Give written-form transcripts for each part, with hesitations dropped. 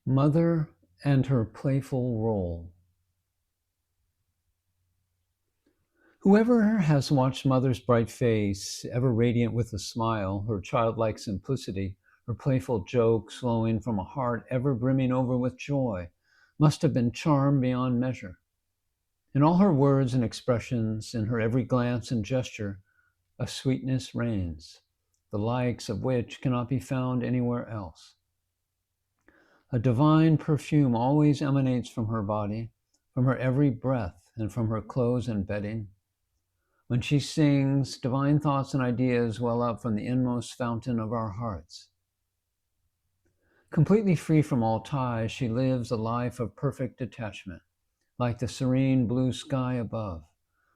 Mother and her playful role. Whoever has watched Mother's bright face, ever radiant with a smile, her childlike simplicity, her playful jokes flowing from a heart ever brimming over with joy, must have been charmed beyond measure. In all her words and expressions, in her every glance and gesture, a sweetness reigns, the likes of which cannot be found anywhere else. A divine perfume always emanates from her body, from her every breath, and from her clothes and bedding. When she sings, divine thoughts and ideas well up from the inmost fountain of our hearts. Completely free from all ties, she lives a life of perfect detachment, like the serene blue sky above,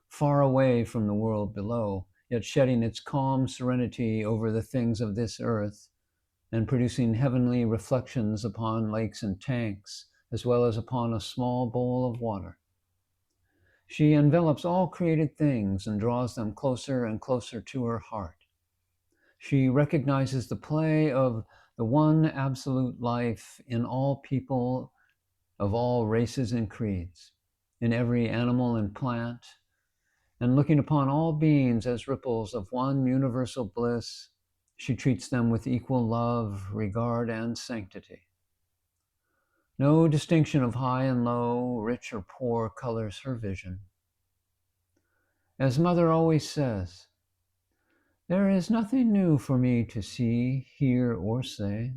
far away from the world below, yet shedding its calm serenity over the things of this earth and producing heavenly reflections upon lakes and tanks, as well as upon a small bowl of water. She envelops all created things and draws them closer and closer to her heart. She recognizes the play of the one absolute life in all people of all races and creeds, in every animal and plant, and looking upon all beings as ripples of one universal bliss, she treats them with equal love, regard, and sanctity. No distinction of high and low, rich or poor colors her vision. As Mother always says, there is nothing new for me to see, hear, or say.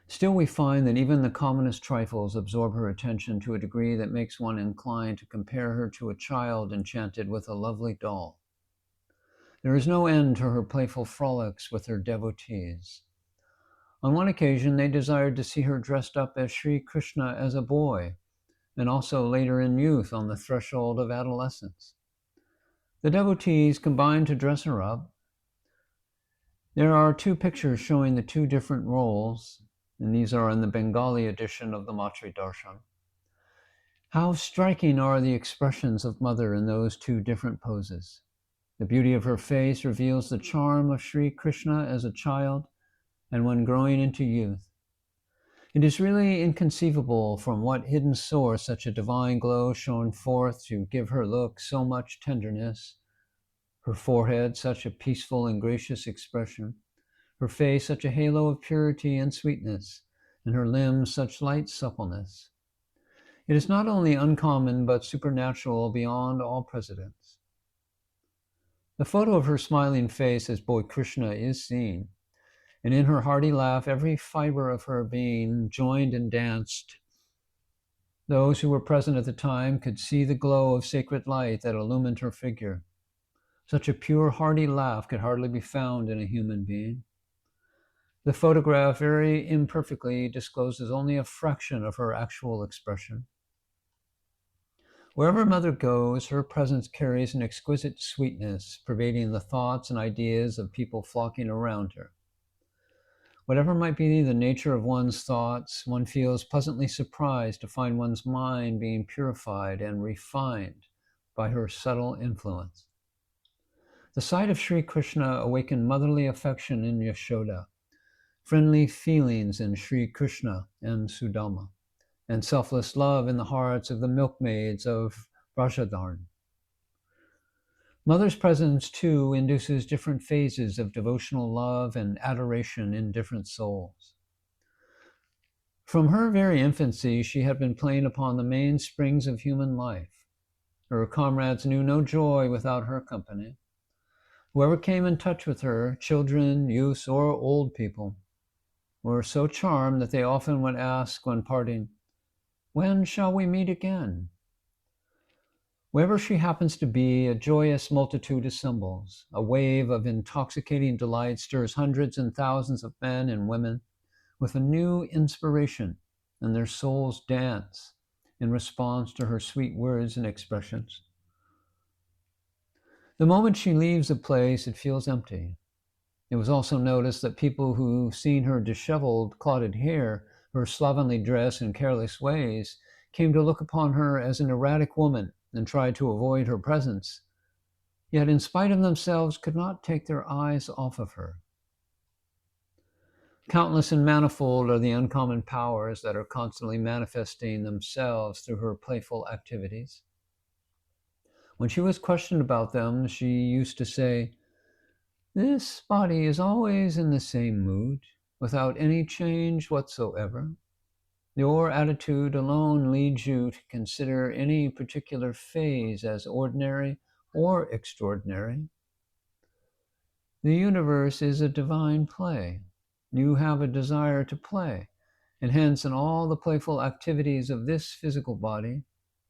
Still, we find that even the commonest trifles absorb her attention to a degree that makes one inclined to compare her to a child enchanted with a lovely doll. There is no end to her playful frolics with her devotees. On one occasion, they desired to see her dressed up as Sri Krishna as a boy, and also later in youth on the threshold of adolescence. The devotees combined to dress her up. There are two pictures showing the two different roles, and these are in the Bengali edition of the Matri Darshan. How striking are the expressions of Mother in those two different poses. The beauty of her face reveals the charm of Sri Krishna as a child and when growing into youth. It is really inconceivable from what hidden source such a divine glow shone forth to give her look so much tenderness, her forehead such a peaceful and gracious expression, her face such a halo of purity and sweetness, and her limbs such light suppleness. It is not only uncommon but supernatural beyond all precedents. The photo of her smiling face as boy Krishna is seen, and in her hearty laugh every fiber of her being joined and danced. Those who were present at the time could see the glow of sacred light that illumined her figure. Such a pure, hearty laugh could hardly be found in a human being. The photograph very imperfectly discloses only a fraction of her actual expression. Wherever Mother goes, her presence carries an exquisite sweetness, pervading the thoughts and ideas of people flocking around her. Whatever might be the nature of one's thoughts, one feels pleasantly surprised to find one's mind being purified and refined by her subtle influence. The sight of Sri Krishna awakened motherly affection in Yashoda, friendly feelings in Sri Krishna and Sudama, and selfless love in the hearts of the milkmaids of Brajadharn. Mother's presence, too, induces different phases of devotional love and adoration in different souls. From her very infancy, she had been playing upon the main springs of human life. Her comrades knew no joy without her company. Whoever came in touch with her, children, youths, or old people, were so charmed that they often would ask when parting, "When shall we meet again?" Wherever she happens to be, a joyous multitude assembles. A wave of intoxicating delight stirs hundreds and thousands of men and women with a new inspiration, and their souls dance in response to her sweet words and expressions. The moment she leaves a place, it feels empty. It was also noticed that people who've seen her disheveled, clotted hair, her slovenly dress and careless ways, came to look upon her as an erratic woman and tried to avoid her presence, yet in spite of themselves could not take their eyes off of her. Countless and manifold are the uncommon powers that are constantly manifesting themselves through her playful activities. When she was questioned about them, she used to say, "This body is always in the same mood, without any change whatsoever. Your attitude alone leads you to consider any particular phase as ordinary or extraordinary. The universe is a divine play. You have a desire to play, and hence in all the playful activities of this physical body,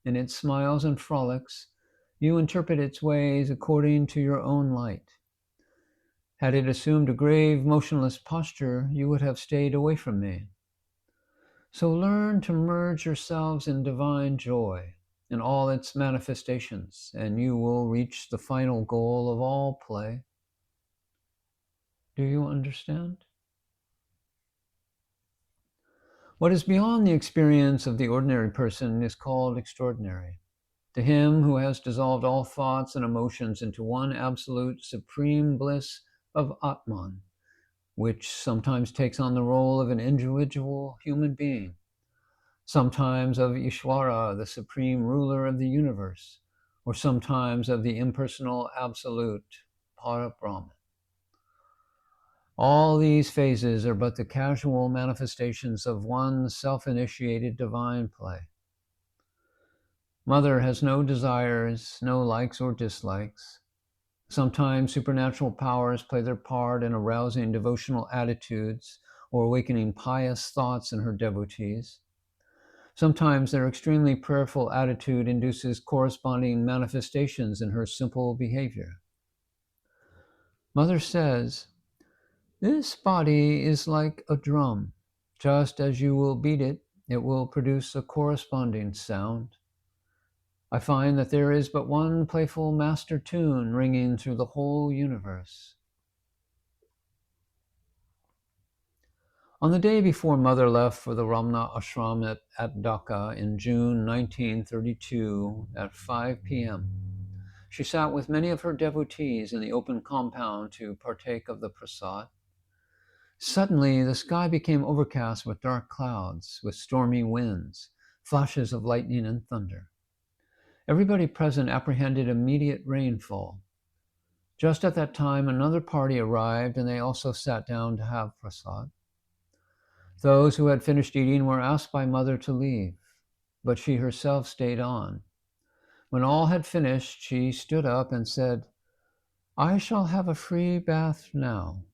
in its smiles and frolics, you interpret its ways according to your own light. Had it assumed a grave, motionless posture, you would have stayed away from me. So learn to merge yourselves in divine joy in all its manifestations, and you will reach the final goal of all play." Do you understand? What is beyond the experience of the ordinary person is called extraordinary. To him who has dissolved all thoughts and emotions into one absolute supreme bliss of Atman, which sometimes takes on the role of an individual human being, sometimes of Ishvara, the supreme ruler of the universe, or sometimes of the impersonal absolute, Parabrahman. All these phases are but the casual manifestations of one self-initiated divine play. Mother has no desires, no likes or dislikes. Sometimes supernatural powers play their part in arousing devotional attitudes or awakening pious thoughts in her devotees. Sometimes their extremely prayerful attitude induces corresponding manifestations in her simple behavior. Mother says, "This body is like a drum. Just as you will beat it, it will produce a corresponding sound. I find that there is but one playful master tune ringing through the whole universe." On the day before Mother left for the Ramna ashram at Dhaka in June 1932 at 5 p.m., she sat with many of her devotees in the open compound to partake of the prasad. Suddenly, the sky became overcast with dark clouds, with stormy winds, flashes of lightning and thunder. Everybody present apprehended immediate rainfall. Just at that time, another party arrived, and they also sat down to have prasad. Those who had finished eating were asked by Mother to leave, but she herself stayed on. When all had finished, she stood up and said, "I shall have a free bath now."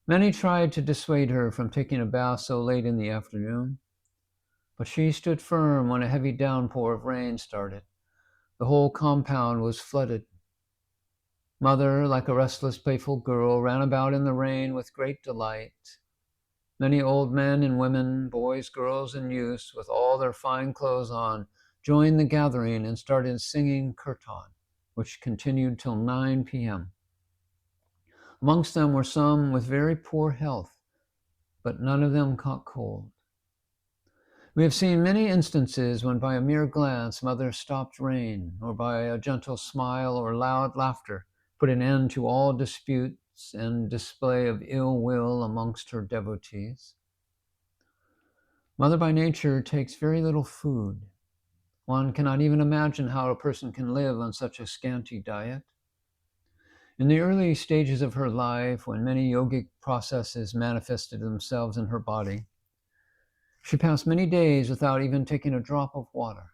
Many tried to dissuade her from taking a bath so late in the afternoon, but she stood firm when a heavy downpour of rain started. The whole compound was flooded. Mother, like a restless, playful girl, ran about in the rain with great delight. Many old men and women, boys, girls, and youths, with all their fine clothes on, joined the gathering and started singing kirtan, which continued till 9 p.m. Amongst them were some with very poor health, but none of them caught cold. We have seen many instances when by a mere glance Mother stopped rain, or by a gentle smile or loud laughter put an end to all disputes and display of ill will amongst her devotees. Mother by nature takes very little food. One cannot even imagine how a person can live on such a scanty diet. In the early stages of her life, when many yogic processes manifested themselves in her body, she passed many days without even taking a drop of water.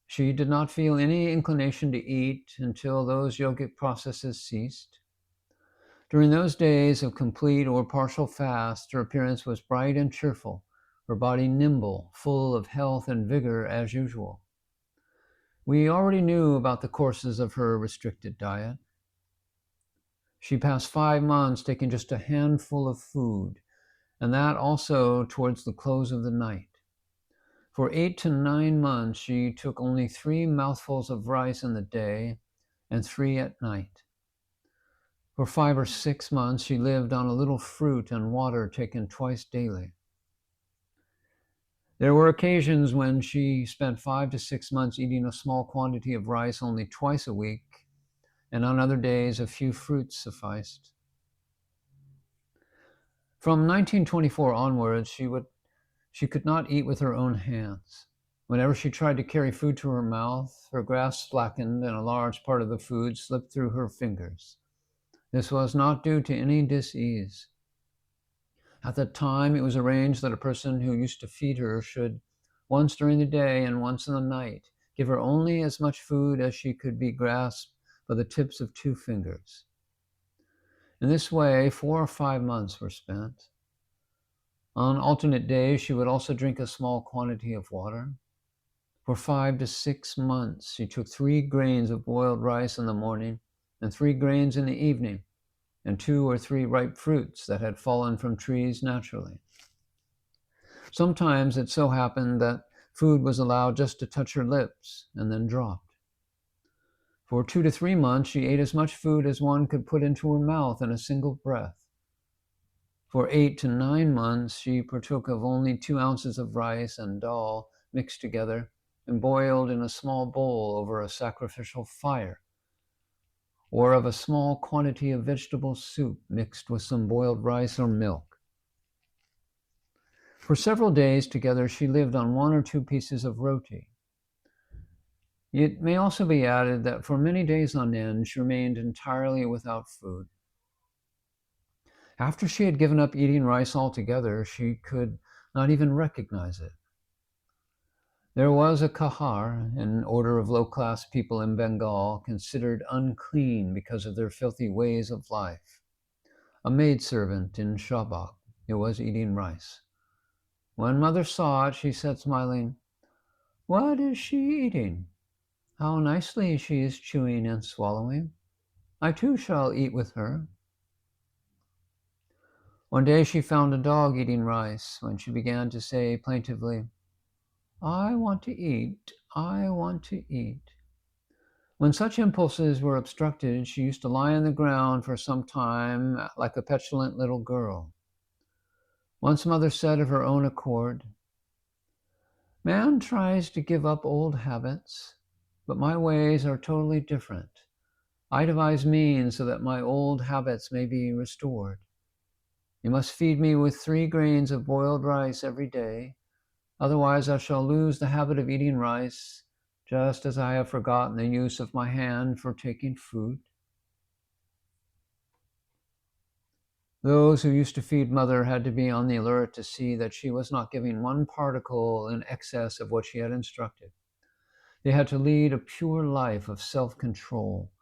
She did not feel any inclination to eat until those yogic processes ceased. During those days of complete or partial fast, her appearance was bright and cheerful, her body nimble, full of health and vigor as usual. We already knew about the courses of her restricted diet. She passed 5 months taking just a handful of food, and that also towards the close of the night. For 8 to 9 months, she took only 3 mouthfuls of rice in the day and 3 at night. For 5 or 6 months, she lived on a little fruit and water taken twice daily. There were occasions when she spent 5 to 6 months eating a small quantity of rice only twice a week, and on other days a few fruits sufficed. From 1924 onwards, she could not eat with her own hands. Whenever she tried to carry food to her mouth, her grasp slackened and a large part of the food slipped through her fingers. This was not due to any dis-ease. At that time, it was arranged that a person who used to feed her should, once during the day and once in the night, give her only as much food as she could be grasped by the tips of 2 fingers. In this way, 4 or 5 months were spent. On alternate days, she would also drink a small quantity of water. For 5 to 6 months, she took 3 grains of boiled rice in the morning and 3 grains in the evening, and 2 or 3 ripe fruits that had fallen from trees naturally. Sometimes it so happened that food was allowed just to touch her lips and then dropped. For 2 to 3 months, she ate as much food as one could put into her mouth in a single breath. For 8 to 9 months, she partook of only 2 ounces of rice and dal mixed together and boiled in a small bowl over a sacrificial fire, or of a small quantity of vegetable soup mixed with some boiled rice or milk. For several days together, she lived on 1 or 2 pieces of roti. It may also be added that for many days on end, she remained entirely without food. After she had given up eating rice altogether, she could not even recognize it. There was a kahar, an order of low-class people in Bengal, considered unclean because of their filthy ways of life. A maidservant in Shahbag who was eating rice. When mother saw it, she said, smiling, "What is she eating? How nicely she is chewing and swallowing. I too shall eat with her." One day she found a dog eating rice when she began to say plaintively, "I want to eat, I want to eat." When such impulses were obstructed, she used to lie on the ground for some time like a petulant little girl. Once mother said of her own accord, "Man tries to give up old habits, but my ways are totally different. I devise means so that my old habits may be restored. You must feed me with 3 grains of boiled rice every day, otherwise I shall lose the habit of eating rice, just as I have forgotten the use of my hand for taking food." Those who used to feed mother had to be on the alert to see that she was not giving 1 particle in excess of what she had instructed. They had to lead a pure life of self-control.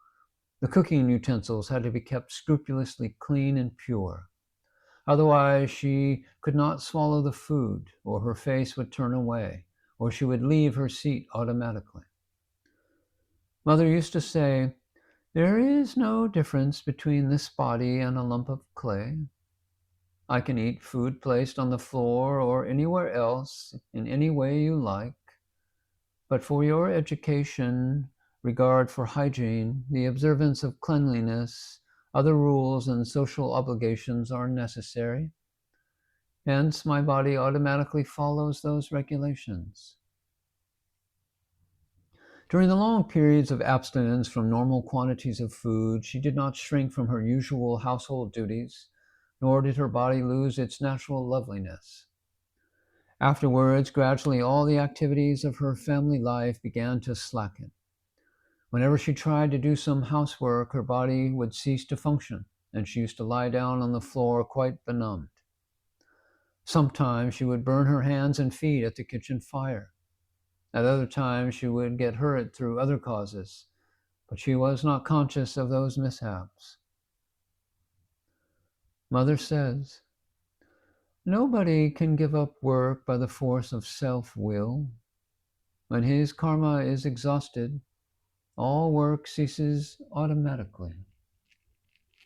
The cooking utensils had to be kept scrupulously clean and pure. Otherwise, she could not swallow the food, or her face would turn away, or she would leave her seat automatically. Mother used to say, "There is no difference between this body and a lump of clay. I can eat food placed on the floor or anywhere else in any way you like. But for your education, regard for hygiene, the observance of cleanliness, other rules and social obligations are necessary. Hence, my body automatically follows those regulations." During the long periods of abstinence from normal quantities of food, she did not shrink from her usual household duties, nor did her body lose its natural loveliness. Afterwards, gradually all the activities of her family life began to slacken. Whenever she tried to do some housework, her body would cease to function, and she used to lie down on the floor quite benumbed. Sometimes she would burn her hands and feet at the kitchen fire. At other times she would get hurt through other causes, but she was not conscious of those mishaps. Mother says, "Nobody can give up work by the force of self-will. When his karma is exhausted, all work ceases automatically."